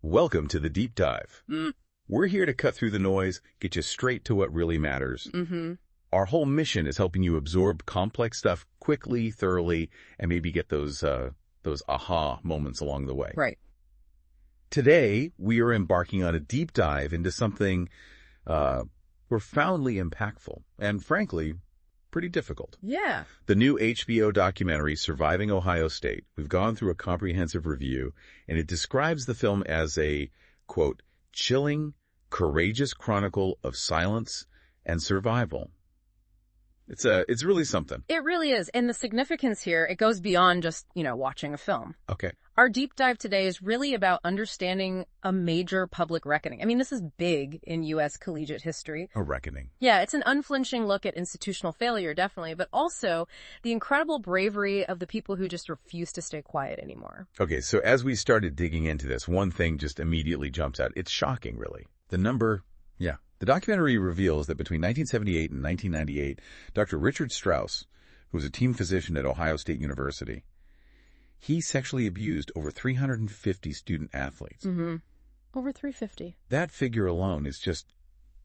Welcome to the Deep Dive. We're here to cut through the noise, get you straight to what really matters. Our whole mission is helping you absorb complex stuff quickly, thoroughly, and maybe get those aha moments along the way. Right. Today, we are embarking on a deep dive into something profoundly impactful and, frankly, pretty difficult. Yeah. The new HBO documentary, Surviving Ohio State. We've gone through a comprehensive review, and it describes the film as a, quote, chilling, courageous chronicle of silence and survival. It's really something. It really is. And the significance here, it goes beyond just, watching a film. Okay. Our deep dive today is really about understanding a major public reckoning. I mean, this is big in U.S. collegiate history. A reckoning. Yeah, it's an unflinching look at institutional failure, definitely, but also the incredible bravery of the people who just refuse to stay quiet anymore. Okay, so as we started digging into this, one thing just immediately jumps out. It's shocking, really. The number, yeah. The documentary reveals that between 1978 and 1998, Dr. Richard Strauss, who was a team physician at Ohio State University, he sexually abused over 350 student-athletes. Over 350. That figure alone is just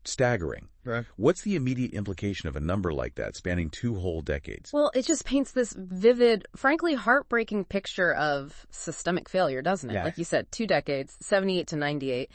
staggering. Right. What's the immediate implication of a number like that spanning 2 whole decades? Well, it just paints this vivid, frankly heartbreaking picture of systemic failure, doesn't it? Yeah. Like you said, 2 decades, 78 to 98.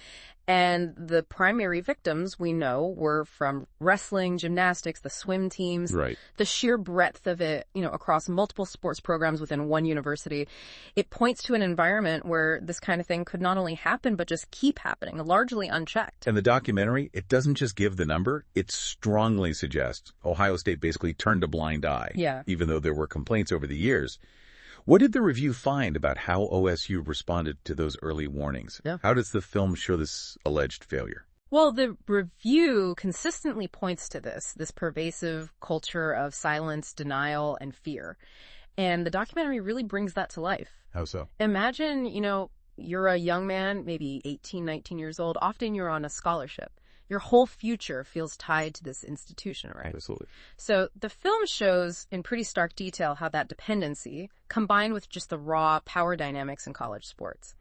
And the primary victims we know were from wrestling, gymnastics, the swim teams. Right. The sheer breadth of it, across multiple sports programs within one university. It points to an environment where this kind of thing could not only happen, but just keep happening, largely unchecked. And the documentary, it doesn't just give the number, it strongly suggests Ohio State basically turned a blind eye. Yeah. Even though there were complaints over the years. What did the review find about how OSU responded to those early warnings? Yeah. How does the film show this alleged failure? Well, the review consistently points to this pervasive culture of silence, denial, and fear. And the documentary really brings that to life. How so? Imagine, you're a young man, maybe 18, 19 years old. Often you're on a scholarship. Your whole future feels tied to this institution, right? Absolutely. So the film shows in pretty stark detail how that dependency, combined with just the raw power dynamics in college sports,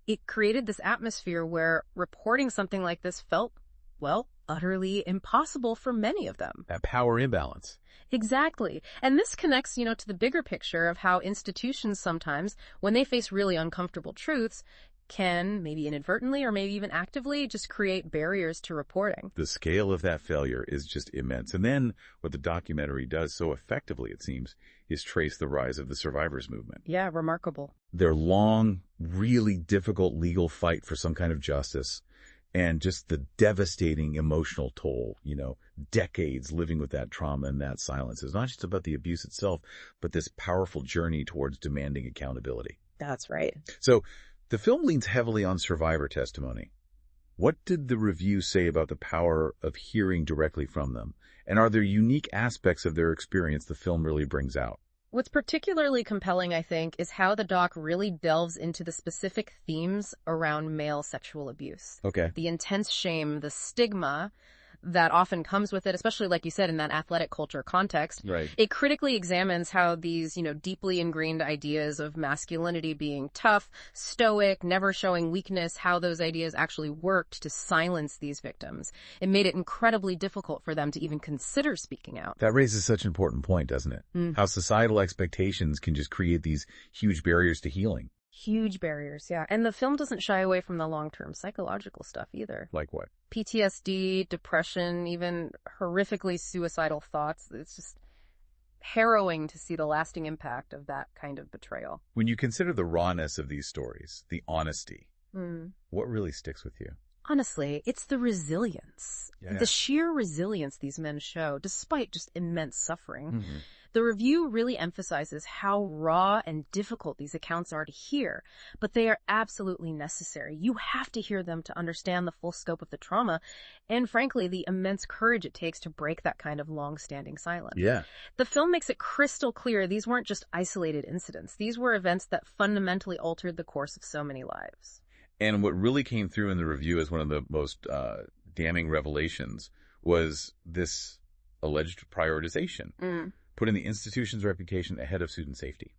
it created this atmosphere where reporting something like this felt, well, utterly impossible for many of them. That power imbalance. Exactly. And this connects, to the bigger picture of how institutions sometimes, when they face really uncomfortable truths, can, maybe inadvertently or maybe even actively, just create barriers to reporting. The scale of that failure is just immense. And then what the documentary does so effectively, it seems, is trace the rise of the survivors movement. Yeah, remarkable. Their long, really difficult legal fight for some kind of justice and just the devastating emotional toll, decades living with that trauma and that silence. It's not just about the abuse itself, but this powerful journey towards demanding accountability. That's right. So, the film leans heavily on survivor testimony. What did the review say about the power of hearing directly from them? And are there unique aspects of their experience the film really brings out? What's particularly compelling, I think, is how the doc really delves into the specific themes around male sexual abuse. Okay. The intense shame, the stigma that often comes with it, especially like you said in that athletic culture context. Right. It critically examines how these, deeply ingrained ideas of masculinity being tough, stoic, never showing weakness, how those ideas actually worked to silence these victims. It made it incredibly difficult for them to even consider speaking out. That raises such an important point, doesn't it? How societal expectations can just create these huge barriers to healing. Huge barriers, yeah. And the film doesn't shy away from the long-term psychological stuff either. Like what? PTSD, depression, even horrifically suicidal thoughts. It's just harrowing to see the lasting impact of that kind of betrayal. When you consider the rawness of these stories, the honesty, what really sticks with you? Honestly, it's the resilience. Yeah. The sheer resilience these men show, despite just immense suffering. The review really emphasizes how raw and difficult these accounts are to hear, but they are absolutely necessary. You have to hear them to understand the full scope of the trauma and, frankly, the immense courage it takes to break that kind of long-standing silence. Yeah. The film makes it crystal clear these weren't just isolated incidents. These were events that fundamentally altered the course of so many lives. And what really came through in the review as one of the most damning revelations was this alleged prioritization. Putting the institution's reputation ahead of student safety.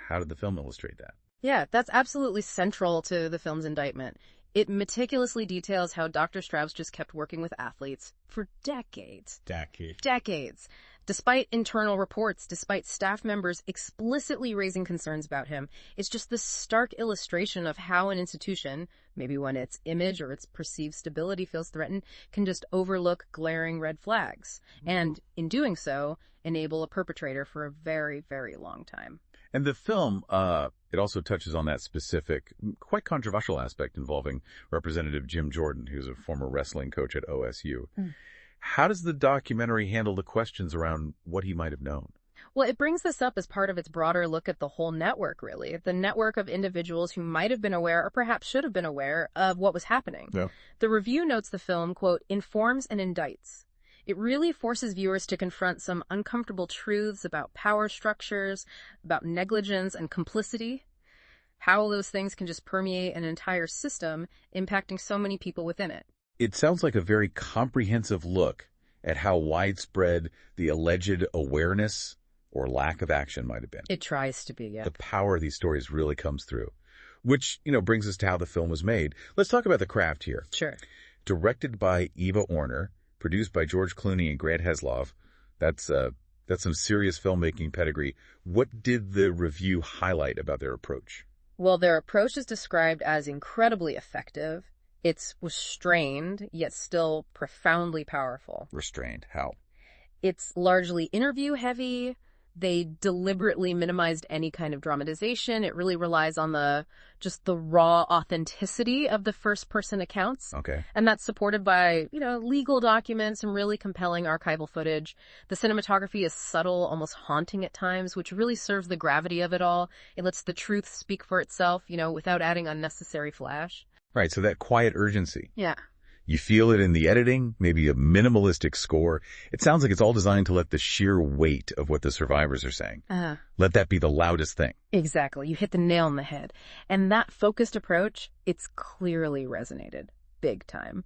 How did the film illustrate that? Yeah, that's absolutely central to the film's indictment. It meticulously details how Dr. Strauss just kept working with athletes for decades. Decades. Despite internal reports, despite staff members explicitly raising concerns about him, it's just this stark illustration of how an institution, maybe when its image or its perceived stability feels threatened, can just overlook glaring red flags. And in doing so, enable a perpetrator for a very, very long time. And the film, it also touches on that specific, quite controversial aspect involving Representative Jim Jordan, who's a former wrestling coach at OSU. How does the documentary handle the questions around what he might have known? Well, it brings this up as part of its broader look at the whole network, really. The network of individuals who might have been aware or perhaps should have been aware of what was happening. Yeah. The review notes the film, quote, informs and indicts. It really forces viewers to confront some uncomfortable truths about power structures, about negligence and complicity, how those things can just permeate an entire system, impacting so many people within it. It sounds like a very comprehensive look at how widespread the alleged awareness or lack of action might have been. It tries to be, yeah. The power of these stories really comes through, which, brings us to how the film was made. Let's talk about the craft here. Sure. Directed by Eva Orner, produced by George Clooney and Grant Heslov. That's some serious filmmaking pedigree. What did the review highlight about their approach? Well, their approach is described as incredibly effective. It's restrained, yet still profoundly powerful. Restrained? How? It's largely interview-heavy. They deliberately minimized any kind of dramatization. It really relies on the raw authenticity of the first-person accounts. Okay. And that's supported by, legal documents and really compelling archival footage. The cinematography is subtle, almost haunting at times, which really serves the gravity of it all. It lets the truth speak for itself, without adding unnecessary flash. Right, so that quiet urgency. Yeah. You feel it in the editing, maybe a minimalistic score. It sounds like it's all designed to let the sheer weight of what the survivors are saying. Let that be the loudest thing. Exactly. You hit the nail on the head. And that focused approach, it's clearly resonated big time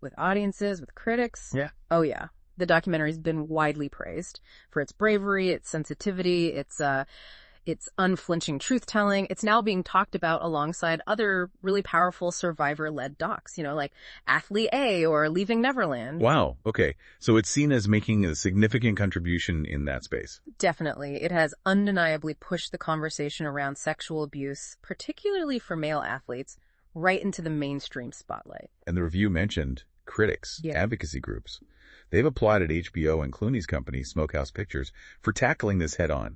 with audiences, with critics. Yeah. Oh, yeah. The documentary's been widely praised for its bravery, its sensitivity, its unflinching truth-telling. It's now being talked about alongside other really powerful survivor-led docs, like Athlete A or Leaving Neverland. Wow. Okay. So it's seen as making a significant contribution in that space. Definitely. It has undeniably pushed the conversation around sexual abuse, particularly for male athletes, right into the mainstream spotlight. And the review mentioned critics, advocacy groups. They've applauded HBO and Clooney's company, Smokehouse Pictures, for tackling this head-on.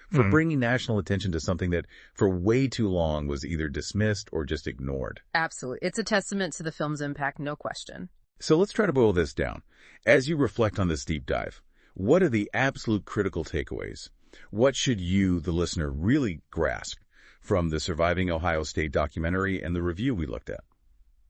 For bringing national attention to something that for way too long was either dismissed or just ignored. Absolutely. It's a testament to the film's impact, no question. So let's try to boil this down. As you reflect on this deep dive, what are the absolute critical takeaways? What should you, the listener, really grasp from the Surviving Ohio State documentary and the review we looked at?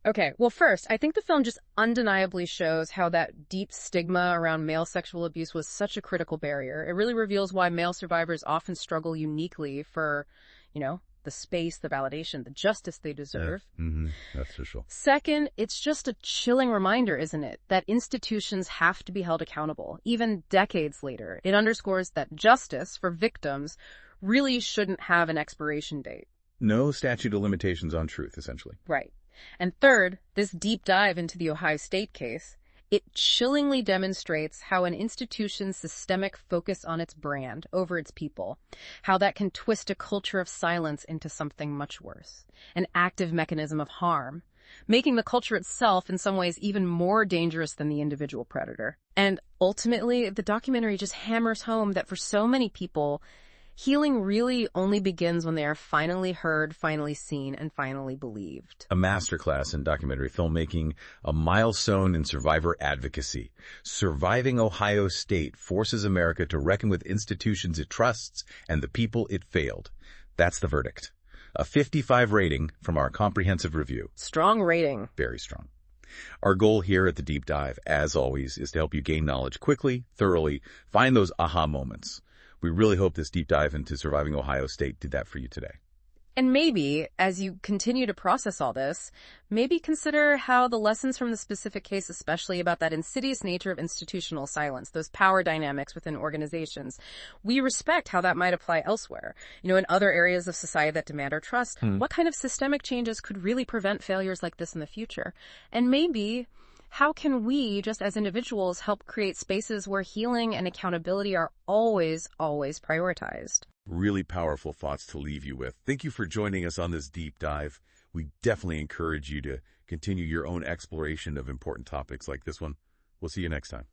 Okay, well, first, I think the film just undeniably shows how that deep stigma around male sexual abuse was such a critical barrier. It really reveals why male survivors often struggle uniquely for, the space, the validation, the justice they deserve. Yeah. That's for sure. Second, it's just a chilling reminder, isn't it, that institutions have to be held accountable, even decades later. It underscores that justice for victims really shouldn't have an expiration date. No statute of limitations on truth, essentially. Right. And third, this deep dive into the Ohio State case, it chillingly demonstrates how an institution's systemic focus on its brand over its people, how that can twist a culture of silence into something much worse, an active mechanism of harm, making the culture itself in some ways even more dangerous than the individual predator. And ultimately, the documentary just hammers home that for so many people, healing really only begins when they are finally heard, finally seen, and finally believed. A masterclass in documentary filmmaking, a milestone in survivor advocacy. Surviving Ohio State forces America to reckon with institutions it trusts and the people it failed. That's the verdict. A 55 rating from our comprehensive review. Strong rating. Very strong. Our goal here at the Deep Dive, as always, is to help you gain knowledge quickly, thoroughly, find those aha moments. We really hope this deep dive into Surviving Ohio State did that for you today. And maybe, as you continue to process all this, maybe consider how the lessons from the specific case, especially about that insidious nature of institutional silence, those power dynamics within organizations, we respect how that might apply elsewhere. In other areas of society that demand our trust, what kind of systemic changes could really prevent failures like this in the future? And maybe, how can we, just as individuals, help create spaces where healing and accountability are always, always prioritized? Really powerful thoughts to leave you with. Thank you for joining us on this deep dive. We definitely encourage you to continue your own exploration of important topics like this one. We'll see you next time.